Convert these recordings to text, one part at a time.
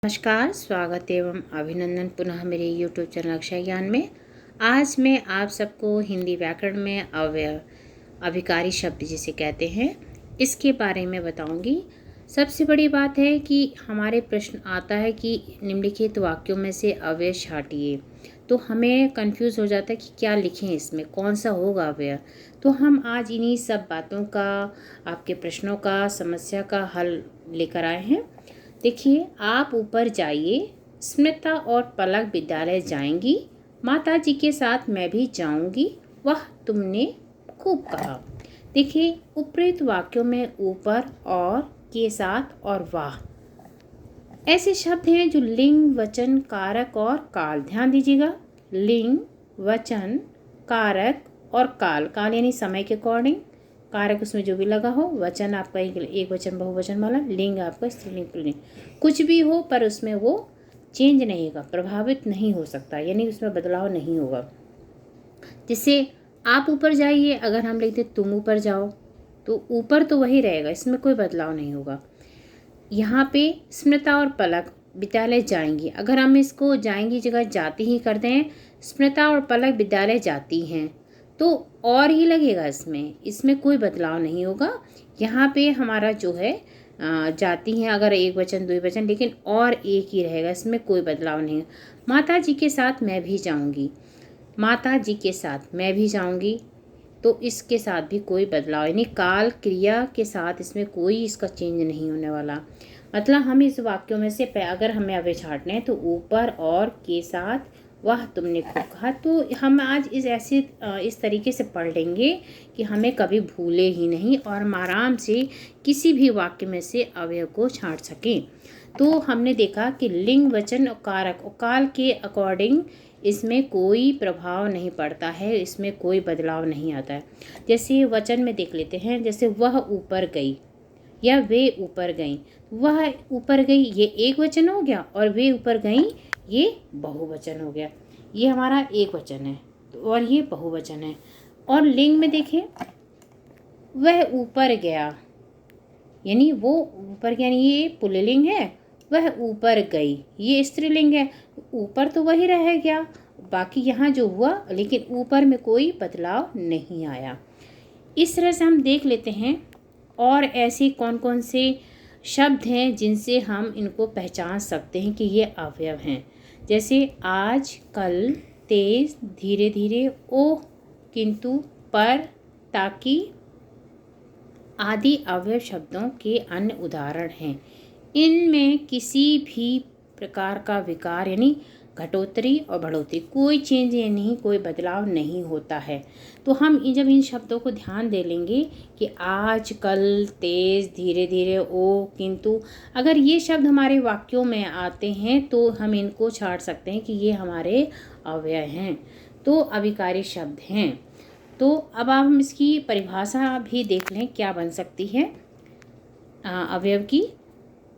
नमस्कार, स्वागत एवं अभिनंदन पुनः मेरे YouTube चैनल अक्षय ज्ञान में। आज मैं आप सबको हिंदी व्याकरण में अव्यय अभिकारी शब्द जिसे कहते हैं इसके बारे में बताऊंगी। सबसे बड़ी बात है कि हमारे प्रश्न आता है कि निम्नलिखित वाक्यों में से अव्यय छांटिए, तो हमें कंफ्यूज हो जाता है कि क्या लिखें, इसमें कौन सा होगा अव्यय। तो हम आज इन्हीं सब बातों का, आपके प्रश्नों का, समस्या का हल लेकर आए हैं। देखिए, आप ऊपर जाइए, स्मिता और पलक विद्यालय जाएंगी, माता जी के साथ मैं भी जाऊंगी, वह तुमने खूब कहा। देखिए, उपरोक्त वाक्यों में ऊपर और के साथ और वाह ऐसे शब्द हैं जो लिंग, वचन, कारक और काल। ध्यान दीजिएगा, लिंग, वचन, कारक और काल। काल यानी समय के अकॉर्डिंग, कारक उसमें जो भी लगा हो, वचन आपका एक वचन बहुवचन वाला, लिंग आपका स्त्रीलिंग पुल्लिंग, कुछ भी हो पर उसमें वो चेंज नहीं होगा, प्रभावित नहीं हो सकता, यानी उसमें बदलाव नहीं होगा। जैसे आप ऊपर जाइए, अगर हम लिखते तुम ऊपर जाओ तो ऊपर तो वही रहेगा, इसमें कोई बदलाव नहीं होगा। यहाँ पे स्मृता और पलक विद्यालय जाएंगी, अगर हम इसको जाएंगी जगह जाती ही करते हैं, स्मृता और पलक विद्यालय जाती हैं, तो और ही लगेगा, इसमें कोई बदलाव नहीं होगा। यहाँ पे हमारा जो है जाती हैं अगर एक वचन दो वचन, लेकिन और एक ही रहेगा, इसमें कोई बदलाव नहीं। माता जी के साथ मैं भी जाऊंगी, माता जी के साथ मैं भी जाऊंगी, तो इसके साथ भी कोई बदलाव, यानी काल क्रिया के साथ इसमें कोई इसका चेंज नहीं होने वाला। मतलब हम इस वाक्यों में से अगर हमें अव्यय छांटने हैं तो ऊपर और के साथ वह तुमने खूब कहा। तो हम आज इस तरीके से पढ़ लेंगे कि हमें कभी भूले ही नहीं और हम आराम से किसी भी वाक्य में से अव्यय को छांट सकें। तो हमने देखा कि लिंग, वचन और कारक और काल के अकॉर्डिंग इसमें कोई प्रभाव नहीं पड़ता है, इसमें कोई बदलाव नहीं आता है। जैसे वचन में देख लेते हैं, जैसे वह ऊपर गई या वे ऊपर गई। वह ऊपर गई ये एक वचन हो गया और वे ऊपर गई ये बहुवचन हो गया। ये हमारा एक वचन है और ये बहुवचन है। और लिंग में देखें, वह ऊपर गया, यानी वो ऊपर गया, यानी ये पुल्लिंग है, वह ऊपर गई ये स्त्रीलिंग है, ऊपर तो वही रह गया, बाकी यहाँ जो हुआ, लेकिन ऊपर में कोई बदलाव नहीं आया। इस तरह से हम देख लेते हैं और ऐसे कौन कौन से शब्द हैं जिनसे हम इनको पहचान सकते हैं कि ये अवयव हैं। जैसे आज, कल, तेज, धीरे धीरे, ओह, किंतु, पर, ताकि आदि अवयव शब्दों के अन्य उदाहरण हैं। इनमें किसी भी प्रकार का विकार यानी घटोत्तरी और बढ़ोतरी, कोई चेंज नहीं, कोई बदलाव नहीं होता है। तो हम जब इन शब्दों को ध्यान दे लेंगे कि आज, कल, तेज, धीरे धीरे, ओ, किंतु, अगर ये शब्द हमारे वाक्यों में आते हैं तो हम इनको छांट सकते हैं कि ये हमारे अव्यय हैं, तो अभिकारी शब्द हैं। तो अब हम इसकी परिभाषा भी देख लें क्या बन सकती है अवयव की।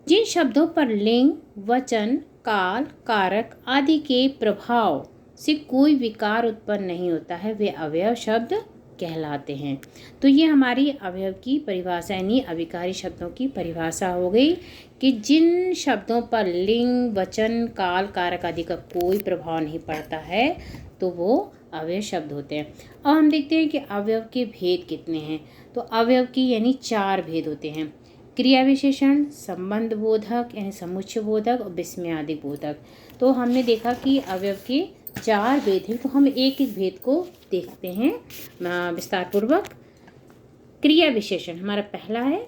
जिन शब्दों पर लिंग, वचन, काल, कारक आदि के प्रभाव से कोई विकार उत्पन्न नहीं होता है वे अवयव शब्द कहलाते हैं। तो ये हमारी अवयव की परिभाषा यानी अभिकारी शब्दों की परिभाषा हो गई कि जिन शब्दों पर लिंग, वचन, काल, कारक आदि का कोई प्रभाव नहीं पड़ता है तो वो अवयव शब्द होते हैं। और हम देखते हैं कि अवयव के भेद कितने हैं। तो अवयव की यानी 4 भेद होते हैं, क्रिया विशेषण, संबंध बोधक यानी समुच्चय बोधक और विस्मयादिक बोधक। तो हमने देखा कि अवयव के 4 भेद हैं, तो हम एक एक भेद को देखते हैं विस्तार पूर्वक। क्रिया विशेषण हमारा पहला है,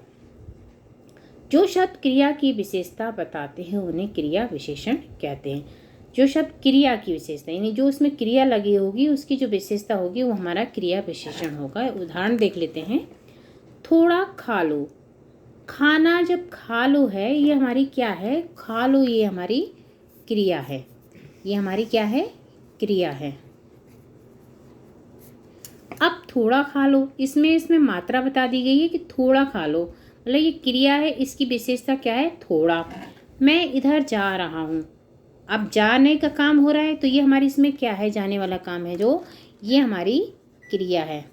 जो शब्द क्रिया की विशेषता बताते हैं उन्हें क्रिया विशेषण कहते हैं। जो शब्द क्रिया की विशेषता यानी जो उसमें क्रिया लगी होगी उसकी जो विशेषता होगी वो हमारा क्रिया विशेषण होगा। उदाहरण देख लेते हैं, थोड़ा खा लो, खाना जब खा लो है ये हमारी क्या है, खा लो ये हमारी क्रिया है, ये हमारी क्या है, क्रिया है। अब थोड़ा खा लो, इसमें मात्रा बता दी गई है कि थोड़ा खा लो, मतलब ये क्रिया है, इसकी विशेषता क्या है, थोड़ा। मैं इधर जा रहा हूँ, अब जाने का काम हो रहा है तो ये हमारी इसमें क्या है, जाने वाला काम है, जो ये हमारी क्रिया है।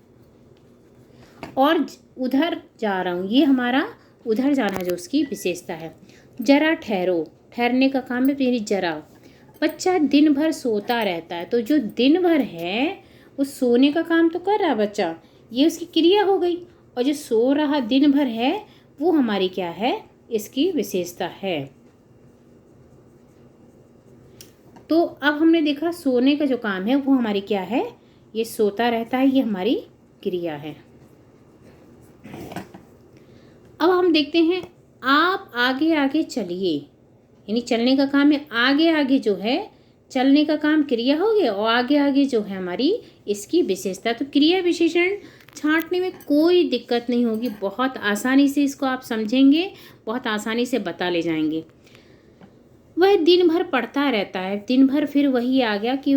और उधर जा रहा हूँ ये हमारा उधर जाना जो उसकी विशेषता है। जरा ठहरो, ठहरने का काम है, यानी जरा। बच्चा दिन भर सोता रहता है, तो जो दिन भर है वो सोने का काम तो कर रहा है बच्चा, ये उसकी क्रिया हो गई। और जो सो रहा दिन भर है वो हमारी क्या है, इसकी विशेषता है। तो अब हमने देखा सोने का जो काम है वो हमारी क्या है, ये सोता रहता है, ये हमारी क्रिया है। अब हम देखते हैं आप आगे आगे चलिए, यानी चलने का काम है। आगे आगे जो है चलने का काम क्रिया हो गया, और आगे आगे जो है हमारी इसकी विशेषता। तो क्रिया विशेषण छांटने में कोई दिक्कत नहीं होगी, बहुत आसानी से इसको आप समझेंगे, बहुत आसानी से बता ले जाएंगे। वह दिन भर पढ़ता रहता है, दिन भर फिर वही आ गया कि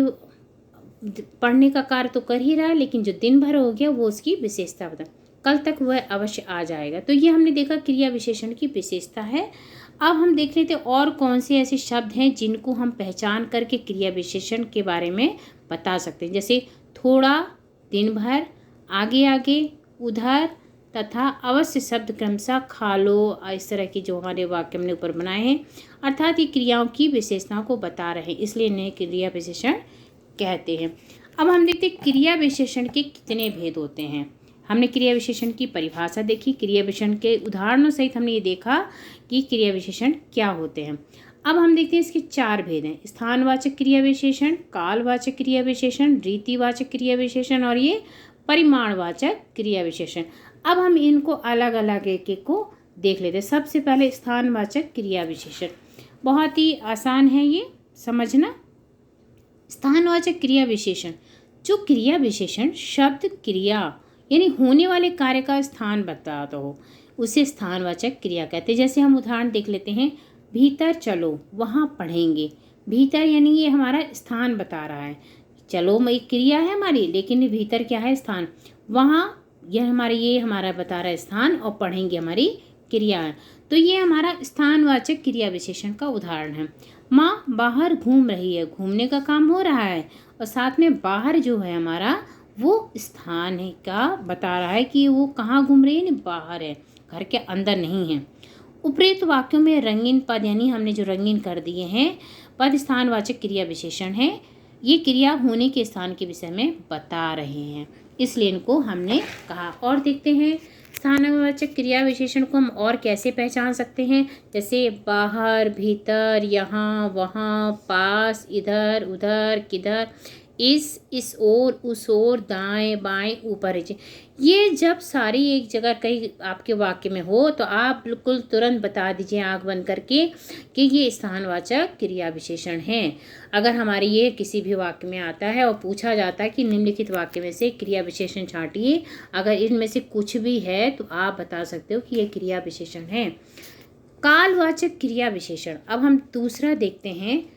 पढ़ने का कार्य तो कर ही रहा है, लेकिन जो दिन भर हो गया वो उसकी विशेषता बता, कल तक वह अवश्य आ जाएगा। तो ये हमने देखा क्रिया विशेषण की विशेषता है। अब हम देख लेते हैं और कौन से ऐसे शब्द हैं जिनको हम पहचान करके क्रिया विशेषण के बारे में बता सकते हैं। जैसे थोड़ा, दिन भर, आगे आगे, उधर तथा अवश्य शब्द क्रमशः खा लो, इस तरह की जो हमारे वाक्य हमने ऊपर बनाए हैं, अर्थात ये क्रियाओं की विशेषताओं को बता रहे हैं, इसलिए इन्हें क्रिया विशेषण कहते हैं। अब हम देखते हैं क्रिया विशेषण के कितने भेद होते हैं। हमने क्रिया विशेषण की परिभाषा देखी, क्रिया विशेषण के उदाहरणों सहित हमने ये देखा कि क्रिया विशेषण क्या होते हैं। अब हम देखते हैं इसके 4 भेद हैं। स्थानवाचक क्रिया विशेषण, कालवाचक क्रिया विशेषण, रीतिवाचक क्रिया विशेषण और ये परिमाणवाचक क्रिया विशेषण। अब हम इनको अलग अलग एक एक को देख लेते हैं। सबसे पहले स्थानवाचक क्रिया विशेषण, बहुत ही आसान है ये समझना। स्थानवाचक क्रिया विशेषण, जो क्रिया विशेषण शब्द क्रिया यानी होने वाले कार्य का स्थान बताता हो, उसे स्थानवाचक क्रिया कहते हैं। जैसे हम उदाहरण देख लेते हैं, भीतर चलो, वहाँ पढ़ेंगे। भीतर यानी ये हमारा स्थान बता रहा है, चलो एक क्रिया है हमारी, लेकिन भीतर क्या है, स्थान। वहाँ यह हमारा बता रहा है स्थान, और पढ़ेंगे हमारी क्रिया है। तो ये हमारा स्थानवाचक क्रिया विशेषण का उदाहरण है। माँ बाहर घूम रही है, घूमने का काम हो रहा है, और साथ में बाहर जो है हमारा वो स्थान है का बता रहा है कि वो कहाँ घूम रही है, नहीं बाहर है, घर के अंदर नहीं है। उपरोक्त वाक्यों में रंगीन पद, यानी हमने जो रंगीन कर दिए हैं पद, स्थानवाचक क्रिया विशेषण है। ये क्रिया होने के स्थान के विषय में बता रहे हैं, इसलिए इनको हमने कहा। और देखते हैं स्थानवाचक क्रिया विशेषण को हम और कैसे पहचान सकते हैं। जैसे बाहर, भीतर, यहाँ, वहाँ, पास, इधर, उधर, किधर, इस ओर, उस ओर, दाएं बाएं, ऊपर नीचे। ये जब सारी एक जगह कहीं आपके वाक्य में हो तो आप बिल्कुल तुरंत बता दीजिए आंख बंद करके कि ये स्थानवाचक क्रिया विशेषण हैं। अगर हमारे ये किसी भी वाक्य में आता है और पूछा जाता है कि निम्नलिखित वाक्य में से क्रिया विशेषण छांटिए, अगर इनमें से कुछ भी है तो आप बता सकते हो कि ये क्रिया विशेषण है। कालवाचक क्रिया विशेषण, अब हम दूसरा देखते हैं।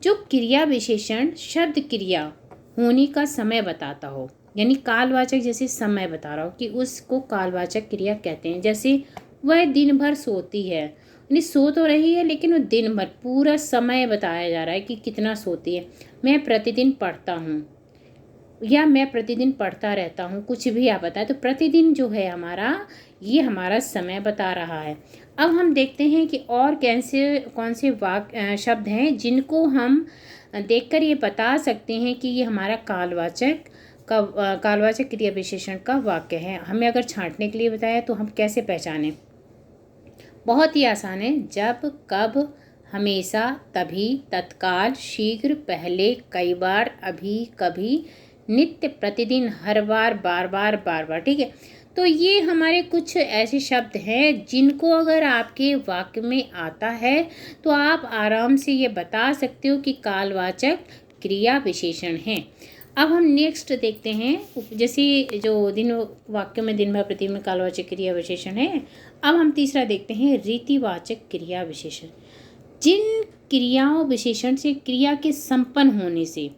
जो क्रिया विशेषण शब्द क्रिया होने का समय बताता हो, यानी कालवाचक, जैसे समय बता रहा हो कि उसको कालवाचक क्रिया कहते हैं। जैसे वह दिन भर सोती है, यानी सो तो रही है लेकिन वो दिन भर, पूरा समय बताया जा रहा है कि कितना सोती है। मैं प्रतिदिन पढ़ता हूँ, या मैं प्रतिदिन पढ़ता रहता हूँ, कुछ भी आप बताएं। तो प्रतिदिन जो है हमारा, ये हमारा समय बता रहा है। अब हम देखते हैं कि और कौन से वाक्य शब्द हैं जिनको हम देखकर ये बता सकते हैं कि ये हमारा कालवाचक क्रिया विशेषण का वाक्य है। हमें अगर छांटने के लिए बताया तो हम कैसे पहचानें। बहुत ही आसान है। जब, कब, हमेशा, तभी, तत्काल, शीघ्र, पहले, कई बार, अभी, कभी, नित्य, प्रतिदिन, हर बार, बार बार, बार बार। ठीक है, तो ये हमारे कुछ ऐसे शब्द हैं जिनको अगर आपके वाक्य में आता है तो आप आराम से ये बता सकते हो कि कालवाचक क्रिया विशेषण हैं। अब हम नेक्स्ट देखते हैं, जैसे जो वाक्यों में दिन भर, प्रतिदिन में कालवाचक क्रिया विशेषण है। अब हम तीसरा देखते हैं रीतिवाचक क्रिया विशेषण। जिन क्रियाओं विशेषण से क्रिया के संपन्न होने से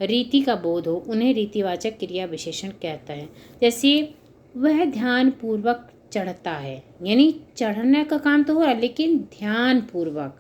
रीति का बोध हो, उन्हें रीतिवाचक क्रिया विशेषण कहता है। जैसे वह ध्यान पूर्वक चढ़ता है, यानी चढ़ने का काम तो हो रहा है लेकिन ध्यान पूर्वक,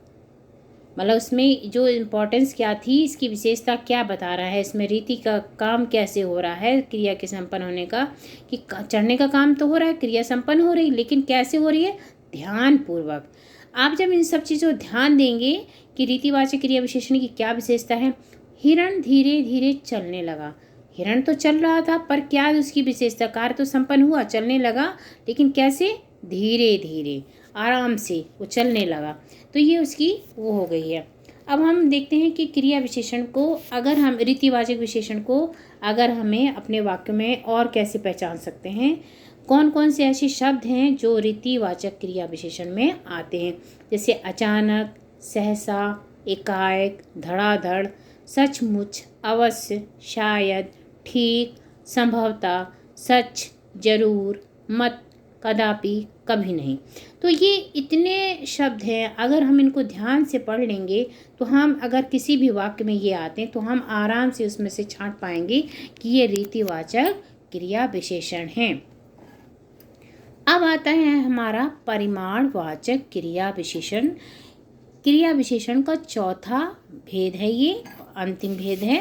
मतलब उसमें जो इम्पोर्टेंस क्या थी, इसकी विशेषता क्या बता रहा है, इसमें रीति का काम कैसे हो रहा है क्रिया के संपन्न होने का, कि चढ़ने का काम तो हो रहा है, क्रिया संपन्न हो रही, लेकिन कैसे हो रही है, ध्यान पूर्वक। आप जब इन सब चीज़ों ध्यान देंगे कि रीतिवाचक क्रिया विशेषण की क्या विशेषता है। हिरण धीरे धीरे चलने लगा। हिरण तो चल रहा था, पर क्या उसकी विशेषता, कार्य तो संपन्न हुआ, चलने लगा, लेकिन कैसे, धीरे धीरे, आराम से वो चलने लगा। तो ये उसकी वो हो गई है। अब हम देखते हैं कि क्रिया विशेषण को, अगर हम रीतिवाचक विशेषण को अगर हमें अपने वाक्य में और कैसे पहचान सकते हैं। कौन कौन से ऐसे शब्द हैं जो रीतिवाचक क्रिया विशेषण में आते हैं, जैसे अचानक, सहसा, एकाएक, धड़ाधड़, सचमुच, अवश्य, शायद, ठीक, संभवतः, सच, जरूर, मत, कदापि, कभी नहीं। तो ये इतने शब्द हैं, अगर हम इनको ध्यान से पढ़ लेंगे तो हम अगर किसी भी वाक्य में ये आते हैं तो हम आराम से उसमें से छांट पाएंगे कि ये रीतिवाचक क्रिया विशेषण हैं। अब आता है हमारा परिमाणवाचक क्रिया विशेषण। क्रिया विशेषण का चौथा भेद है, ये अंतिम भेद है।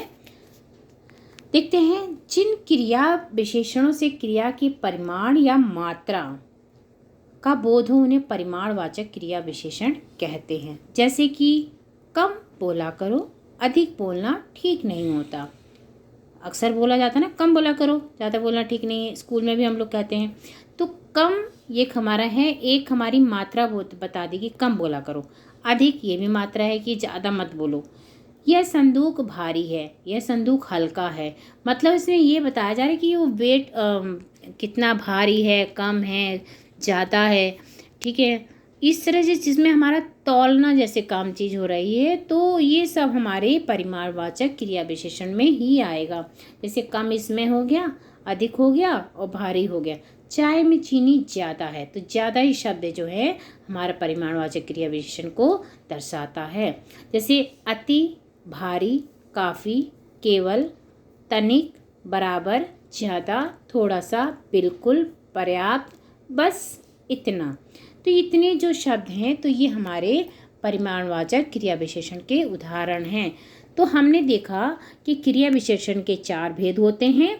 देखते हैं, जिन क्रिया विशेषणों से क्रिया की परिमाण या मात्रा का बोध हो उन्हें परिमाणवाचक क्रिया विशेषण कहते हैं। जैसे कि कम बोला करो, अधिक बोलना ठीक नहीं होता। अक्सर बोला जाता है ना, कम बोला करो, ज़्यादा बोलना ठीक नहीं है। स्कूल में भी हम लोग कहते हैं। तो कम ये हमारा है, एक हमारी मात्रा बता दी कि कम बोला करो। अधिक ये भी मात्रा है कि ज़्यादा मत बोलो। यह संदूक भारी है, यह संदूक हल्का है। मतलब इसमें ये बताया जा रहा है कि वो वेट कितना भारी है, कम है, ज़्यादा है, ठीक है। इस तरह से जिसमें हमारा तौलना जैसे काम चीज़ हो रही है, तो ये सब हमारे परिमाणवाचक क्रिया विशेषण में ही आएगा। जैसे कम इसमें हो गया, अधिक हो गया और भारी हो गया। चाय में चीनी ज़्यादा है, तो ज़्यादा ही शब्द जो है हमारा परिमाणवाचक क्रिया विशेषण को दर्शाता है। जैसे अति, भारी, काफ़ी, केवल, तनिक, बराबर, ज़्यादा, थोड़ा सा, बिल्कुल, पर्याप्त, बस, इतना। तो इतने जो शब्द हैं तो ये हमारे परिमाणवाचक क्रिया विशेषण के उदाहरण हैं। तो हमने देखा कि क्रिया विशेषण के 4 भेद होते हैं,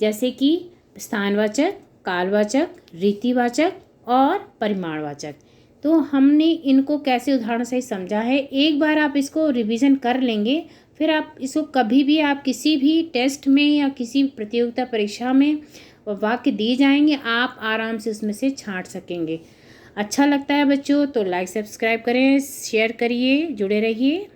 जैसे कि स्थानवाचक, कालवाचक, रीतिवाचक और परिमाणवाचक। तो हमने इनको कैसे उदाहरण से समझा है। एक बार आप इसको रिवीजन कर लेंगे, फिर आप इसको कभी भी आप किसी भी टेस्ट में या किसी प्रतियोगिता परीक्षा में वाक्य दिए जाएंगे, आप आराम से उसमें से छांट सकेंगे। अच्छा लगता है बच्चों तो लाइक सब्सक्राइब करें, शेयर करिए, जुड़े रहिए।